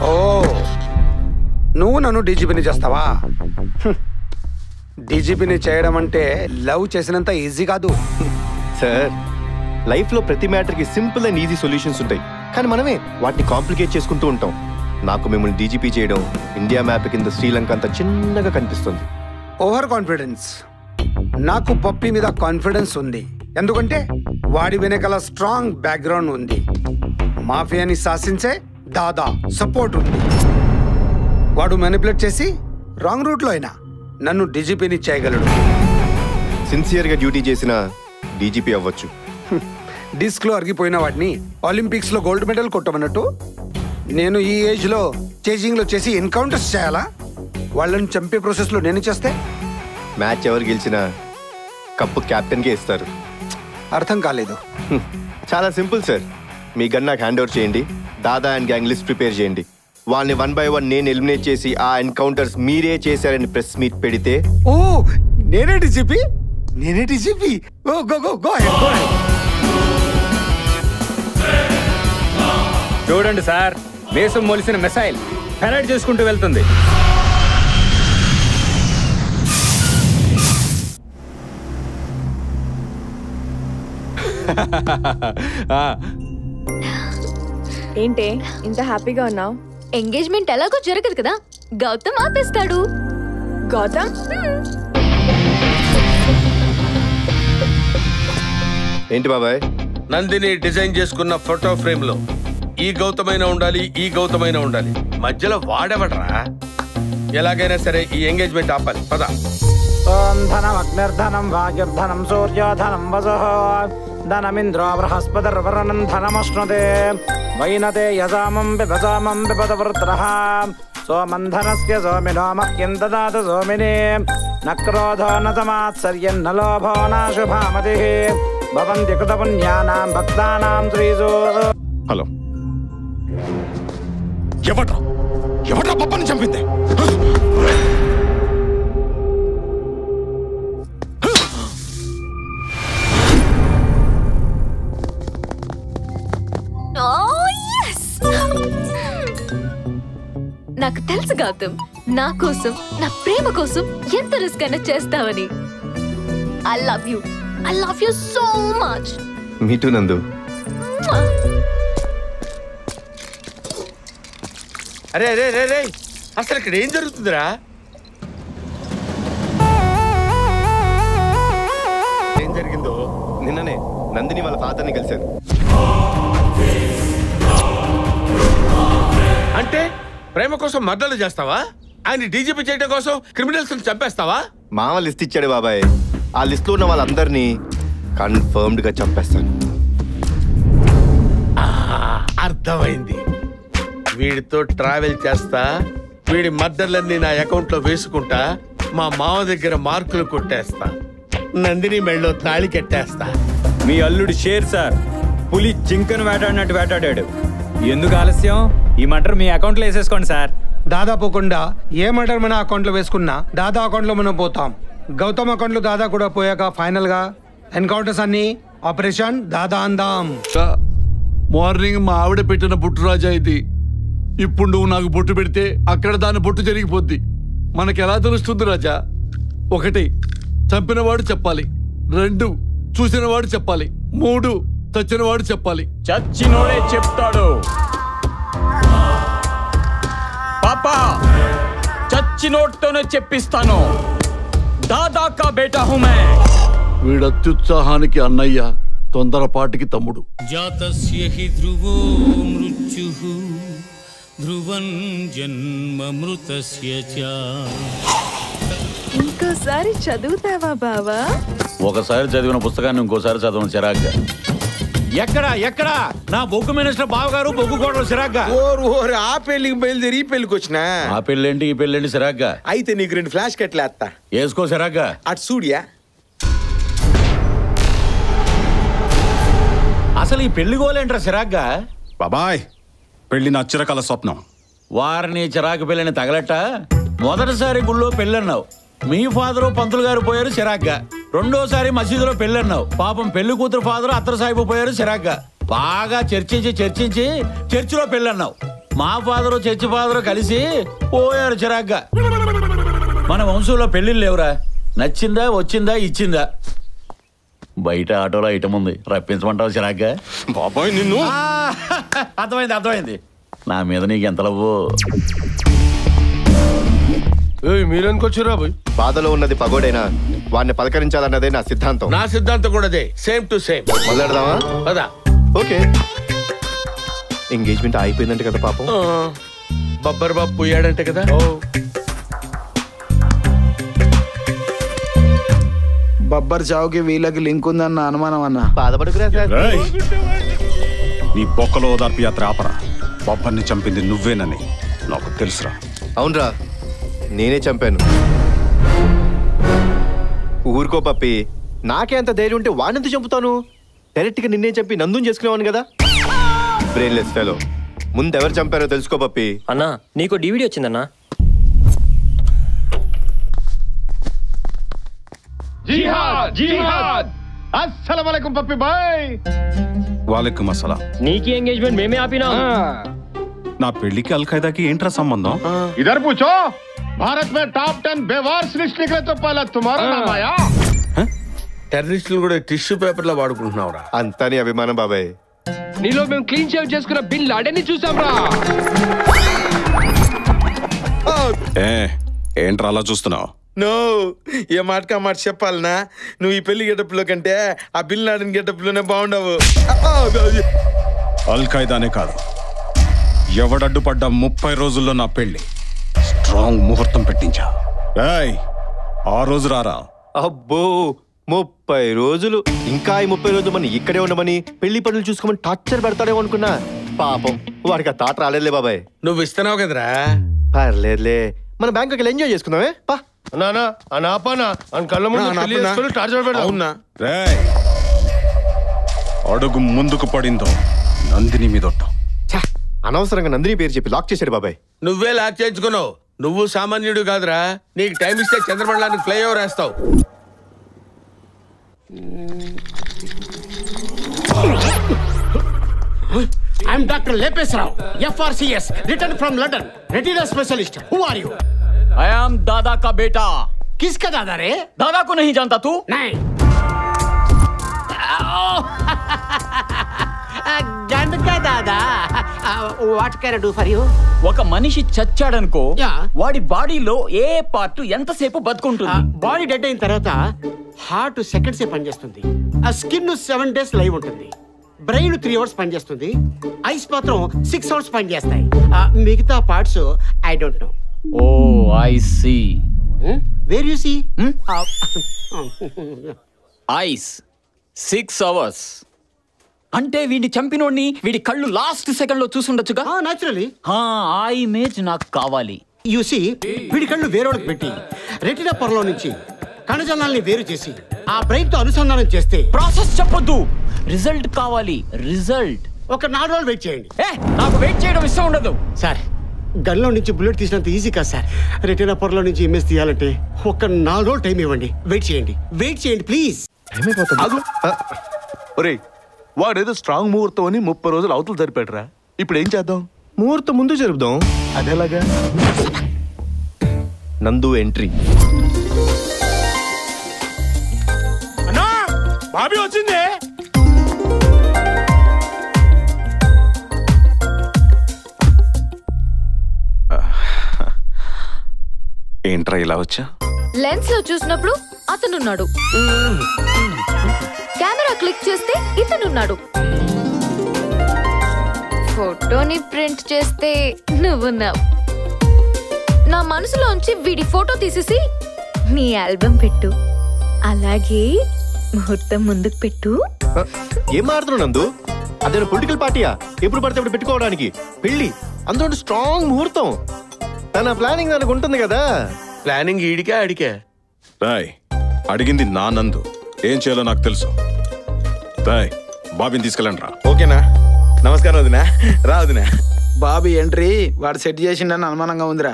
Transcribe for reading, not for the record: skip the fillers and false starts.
ఓ, నువ్వు నన్ను డీజీపీని చేస్తావా? డీజీపీని చేయడం అంటే లవ్ చేసినంత ఈజీ కాదు సార్. లైఫ్లో ప్రతి మ్యాటర్కి సింపుల్ అండ్ ఈజీ సొల్యూషన్స్ ఉంటాయి, కానీ మనమే వాటిని కాంప్లికేట్ చేసుకుంటూ ఉంటాం. నాకు మిమ్మల్ని డీజీపీ చేయడం ఇండియా మ్యాప్ కింద శ్రీలంక అంత చిన్నగా కనిపిస్తుంది. Over confidence. నాకు పప్పి మీద కాన్ఫిడెన్స్ ఉంది, ఎందుకంటే వాడి వెనకాల స్ట్రాంగ్ బ్యాక్గ్రౌండ్ ఉంది. మాఫియాని శాసించే దాదా సపోర్ట్ ఉంది. వాడు మ్యానిపులేట్ చేసి రాంగ్ రూట్లో అయినా నన్ను డీజీపీని చేయగలడు. సిన్సియర్గా డ్యూటీ చేసిన డీజీపీ అవ్వచ్చు. డిస్క్లో అరిగిపోయిన వాడిని ఒలింపిక్స్లో గోల్డ్ మెడల్ కొట్టమన్నట్టు నేను ఈ ఏజ్లో చేజింగ్లో చేసి ఎన్కౌంటర్స్ చేయాలా? వాళ్ళని చంపే ప్రాసెస్లో నేను చేస్తే మ్యాచ్ ఎవరు గెలిచినా కప్పు క్యాప్టెన్కే ఇస్తారు. అర్థం కాలేదు. చాలా సింపుల్ సార్. మీ గన్ నాకు హ్యాండ్ ఓవర్ చేయండి, దాదా అండ్ గ్యాంగ్ లిస్ట్ ప్రిపేర్ చేయండి. వాళ్ళని 1 by 1 నేను ఎలిమినేట్ చేసి ఆ ఎన్కౌంటర్స్ మీరే చేశారని ప్రెస్ మీట్ పెడితే ఓ నేనే డీజీపీ. ఓ go go go ahead, go ahead. చూడండి సార్, దేశం మొలిసిన మిసైల్ పెరేడ్ చేసుకుంటూ వెళ్తుంది. ఏంటే ఇంత హ్యాపీగా ఉన్నావు? ఎంగేజ్మెంట్ ఎలాగో జరగదు కదా, గౌతమ్ ఆపేస్తాడు. గౌతమ్ ఏంటి బాబాయ్? నందిని డిజైన్ చేసుకున్న ఫోటో ఫ్రేమ్ లో ఈ గౌతమైన ఉండాలి, ఈ గౌతమైన ఉండాలి. మధ్యలో వాడేవడరా? ఎలాగైనా సరే ఈ ఎంగేజ్మెంట్ ఆపాలి. పద. ఓం ధనం అగ్నిర్ధనం వాయుర్ధనం సూర్యోధనం వసుః ధనమింద్రో బృహస్పతిర్వరుణం ధనమశ్నుతే వైనతే యజామం పిబతామం పిబతవృత్రః సోమం ధనస్య సోమినో మహ్యం దదాతు సోమినే న క్రోధో న తమాత్సర్యం న లోభో నాశుభామతిః భవంతి కృతపుణ్యానాం భక్తానాం శ్రీజో. హలో, ఎవట్రా పప్పని చంపింది? నాకు తెలుసు గౌతమ్, నా కోసం, నా ప్రేమ కోసం ఎంత రిస్క్ అయినా చేస్తావని. I love you so much. Me two నందు. అరే రే రే రే, అసలు ఇక్కడ ఏం జరుగుతుందిరా? ఏం జరిగిందో? నిన్ననే నందిని వాళ్ళ ఫాదర్ని కలిశాను. అంటే ప్రేమ కోసం మర్డర్లు చేస్తావా? ఆయన డీజీపీ చేయడం కోసం క్రిమినల్స్ చంపేస్తావా? మామ లిస్ట్ ఇచ్చాడు బాబాయ్. ఆ లిస్ట్ లో ఉన్న వాళ్ళందరినీ కన్ఫర్మ్డ్ గా చంపేస్తాను. అర్థమైంది. వీడితో ట్రావెల్ చేస్తా, వీడి మర్డర్లన్నీ నా అకౌంట్ లో వేసుకుంటా, మా మామ దగ్గర మార్కులు కొట్టేస్తా, నందిని మెళ్ళలో తాళి కట్టేస్తా. మీ అల్లుడు షేర్ సార్, పులి జింకను వేటాడినట్టు వేటాడాడు. ఎందుకు ఆలస్యం? ఈ మటర్ మీ అకౌంట్ లో వేసేసుకోండి సార్. దాదా పోకుండా ఏ మర్డర్ మన అకౌంట్ లో వేసుకున్నా దాదా అకౌంట్ లో మనం పోతాం. గౌతమ్ అకౌంట్ లో దాదా కూడా పోయాక ఫైనల్ గా ఎన్కౌంటర్స్ అన్ని ఆపరేషన్ దాదా అందాం. మార్నింగ్ మా ఆవిడ పెట్టిన బొట్టు రాజా ఇది. ఇప్పుడు నువ్వు నాకు బొట్టు పెడితే అక్కడ దాని బొట్టు జరిగిపోద్ది. మనకెలా తెలుస్తుంది రాజా? 1 చంపినవాడు చెప్పాలి, 2 చూసినవాడు చెప్పాలి, 3 చచ్చినవాడు చెప్పాలి. చచ్చినోడే చెప్తాడు. పాపా చచ్చినోడ్తోనే చెప్పిస్తాను. దాదా కా బేటా హూ మే. వీడు అత్యుత్సాహానికి అన్నయ్య, తొందరపాటికి తమ్ముడు. జాతస్య హి ధ్రువో మృత్యుః ధ్రువం జన్మమృతస్య చ. ఇంకోసారి చదువుతావా బావా? ఒకసారి చదివిన పుస్తకాన్ని ఇంకోసారి చదవను చిరాగ్గా. ఎక్కడ నా బొగ్గు మినిస్టర్ బావగారు బొగ్గు కోటలు చిరాగ్గా. ఓరు ఆ పెళ్లికి బయలుదేరి ఈ పెళ్లికి వచ్చినా? ఆ పెళ్ళేంటి ఈ పెళ్ళేంటి చిరాగ్గా? అయితే నీకు 2 ఫ్లాష్ కట్లేస్తా, వేసుకో చిరాగ్గా. అటు సూడియా. అసలు ఈ పెళ్లి గోలేంట్రా చిరాగ్గా? బాబాయ్, పెళ్లి నా చిరకాల స్వప్నం. వారిని చిరాకు పెళ్ళని తగలట. మొదటిసారి గుళ్ళో పెళ్ళన్నావు, మీ ఫాదరు పంతులు గారు పోయారు చిరాగ్గా. రెండోసారి మసీదులో పెళ్ళన్నావు, పాపం పెళ్లి కూతురు ఫాదరు అత్తర సాహిబు పోయారు చిరాగ్గా. బాగా చర్చించి చర్చిలో పెళ్ళన్నావు. మా ఫాదరు చర్చి ఫాదరు కలిసి పోయారు చిరాగ్గా. మన వంశంలో పెళ్లిళ్ళు లేవురా. నచ్చిందా, వచ్చిందా, ఇచ్చిందా? బయట ఆటోలో ఐటమ్ ఉంది, రప్పించమంటావు చిరాగ్గా? బాబాయ్ నిన్ను. అర్థమైంది. నా మీద నీకు ఎంత లవ్వు? మీరెందుకొచ్చారా బాయ్? బాధలో ఉన్నది పగోడైనా వాడిని పలకరించాలన్నదే నా సిద్ధాంతం. నా సిద్ధాంతం కూడా అదే, సేమ్ టు సేమ్. మొదలెడదామా? పదా. ఓకే. ఎంగేజ్మెంట్ అయిపోయిందంటే కదా పాపం. బబ్బర్ బాబు పోయాడంటే కదా. బబ్బర్ చావుకి వీళ్ళకి లింక్ ఉందన్న అనుమానం అన్న. బాధపడుకురా. నీ బొక్కలో ఓదార్పు యాత్ర ఆపరా. బొబ్బర్ని చంపింది నువ్వేనని నాకు తెలుసురా. అవునరా, నేనే చంపాను. ఊరుకో పప్పి, నాకే అంత ధైర్యం ఉంటే వాడినంత చంపుతాను. డైరెక్ట్ గా నిన్నే చంపి నందుని చేసుకునేవాను కదా. Brainless fellow. ముందు ఎవరు చంపారో తెలుసుకో పప్పి. అన్నా నీకు డివిడి వచ్చిందన్నా. అస్సలాము అలైకుం పప్పి బాయ్. వాలేకుం అస్సలాం. నీకి ఎంగేజ్మెంట్ మేమే ఆపినా. నా పెళ్లికి అల్ఖైదాకి ఏంట్రా సంబంధం? ఇధర్ పూచో. భారత్ మే టాప్ 10 బేవార్స్ లిస్ట్ నికలే తో పహలా తుమారా నామ్ ఆయా. టెర్రరిస్టులు కూడా టిష్యూ పేపర్ లో వాడుకుంటున్నావురా. అంతా నీ అభిమానం బాబాయ్. నీలో మేము క్లీన్ షేవ్ చేసుకున్న బిన్ లాడెన్ ని చూసాంరా. ఏంట్రా అలా చూస్తున్నావు? నో, ఏ మాటకా మాట చెప్పాలనా? నువ్వు ఈ పెళ్లి గెటప్ లో కంటే ఆ బిల్ లాడెన్ గెటప్ లోనే బాగుండవు. అల్ఖైదానే కాదు, ఎవడడ్డుపడ్డా 30 రోజుల్లో నా పెళ్లి స్ట్రాంగ్ ముహూర్తం పెట్టించా. ఆ రోజు రారా. అబ్బో 30 రోజులు. ఇంకా ఈ 30 రోజులు మన ఇక్కడే ఉండమని పెళ్లి పనులు చూసుకోమని టార్చర్ పెడతాడేమో అనుకున్నా. పాపం వాడికి ఆ తాట రాలేదులే బాబాయ్. నువ్వు ఇస్తున్నావు కదరా. పర్లేదులే, మన బ్యాంక్ వెళ్ళి ఎంజాయ్ చేసుకుందామే. పా అడుగు ముందుకు పడిందో నందిని మీదొట్టు. అనవసరంగా నందిని పేరు చెప్పి లాక్ చేశాడు బాబాయ్. నువ్వే లాక్ చేయించుకున్నావు. నువ్వు సామాన్యుడు కాదురా. నీకు టైం ఇస్తే చంద్రమండలానికి ఫ్లైఓవర్ వేస్తావు. I'm Dr. Lepes Rao, FRCS, returned from London, retina specialist. Who are you? I am दादा का बेटा. किसका दादा रे? दादा को नहीं जानता तू? नहीं. గండ का दादा. What can I do for you? ఒక మనిషి చచ్చాడనుకో, వాడి బాడీలో ఏ పార్ట్ ఎంతసేపు బతుకుంటుంది? బాడీ డెడ్ అయిన తర్వాత హార్ట్ సెకండ్స్ ఏ పనిచేస్తుంది. ఆ స్కిన్ 7 days లైవ్ ఉంటుంది. బ్రెయిన్ 3 hours పనిచేస్తుంది. ఐస్ మాత్రం 6 hours పనిచేస్తాయి. మిగతా parts I don't know. Oh I see. Where you see? Eyes 6 hours. అంటే వీడిని చంపినోడిని వీడి కళ్ళు లాస్ట్ సెకండ్ లో చూసుండొచ్చుగా. నేచురల్లీ. ఆ ఇమేజ్ నాకు కావాలి. యు సీ, వీడి కళ్ళు వేరేవాళ్ళకి పెట్టి రెటినా పొరలో నుంచి కణజాలాల్ని వేరు చేసి ఆ బ్రెయిన్ తో అనుసంధానం చేస్తే. ప్రాసెస్ చెప్పొద్దు, రిజల్ట్ కావాలి. రిజల్ట్ ఒక 4 రోజులు వెయిట్ చేయండి. నాకు వెయిట్ చేయడం ఇష్టం ఉండదు సార్. గన్లో నుంచి బుల్లెట్ తీసినంత ఈజీ కాదు సార్. రెటినా పొరలో నుంచి ఇమేజ్ తీయాలంటే ఒక 4 రోజులు టైం ఇవ్వండి. వెయిట్ చేయండి ప్లీజ్. ఒరే, వాడేదో స్ట్రాంగ్ ముహూర్తం అని 30 రోజులు అవతలు జరిపాడురా. ఇప్పుడు ఏం చేద్దాం? ముహూర్తం ముందు జరుపుదాం. అదేలాగా? నందు ఎంట్రీ. అన్నా, బాబీ వచ్చింది. ఏంట్రా ఇలా వచ్చా? లెన్స్ లో చూసినప్పుడు అతనున్నాడు, కెమెరా క్లిక్ చేస్తే ఇతనున్నాడు, ఫోటోని ప్రింట్ చేస్తే నువ్వున్నావు. నా మనసులోంచి వీడి ఫోటో తీసేసి నీ ఆల్బమ్ పెట్టు, అలాగే ముహూర్తం ముందుకు పెట్టు. ఏం మారుతున్నావు నందు? అదే పొలిటికల్ పార్టీయా? ఎప్పుడు పడితే అప్పుడు పెట్టుకోవడానికి పెళ్లి, అందులో స్ట్రాంగ్ ముహూర్తం. తన ప్లానింగ్ దానికి ఉంటుంది కదా. ప్లానింగ్ ఈడికే అడికే. రాయ్, అడిగింది నా నందు. ఏం చేయాలో నాకు తెలుసు. రాయ్, బాబీని తీసుకెళ్ళండి రా. ఓకేనా? నమస్కారం వదినా. రా వదినా. బాబీ ఎంట్రీ వాడు సెట్ చేసిండని అనుమానంగా ఉందిరా.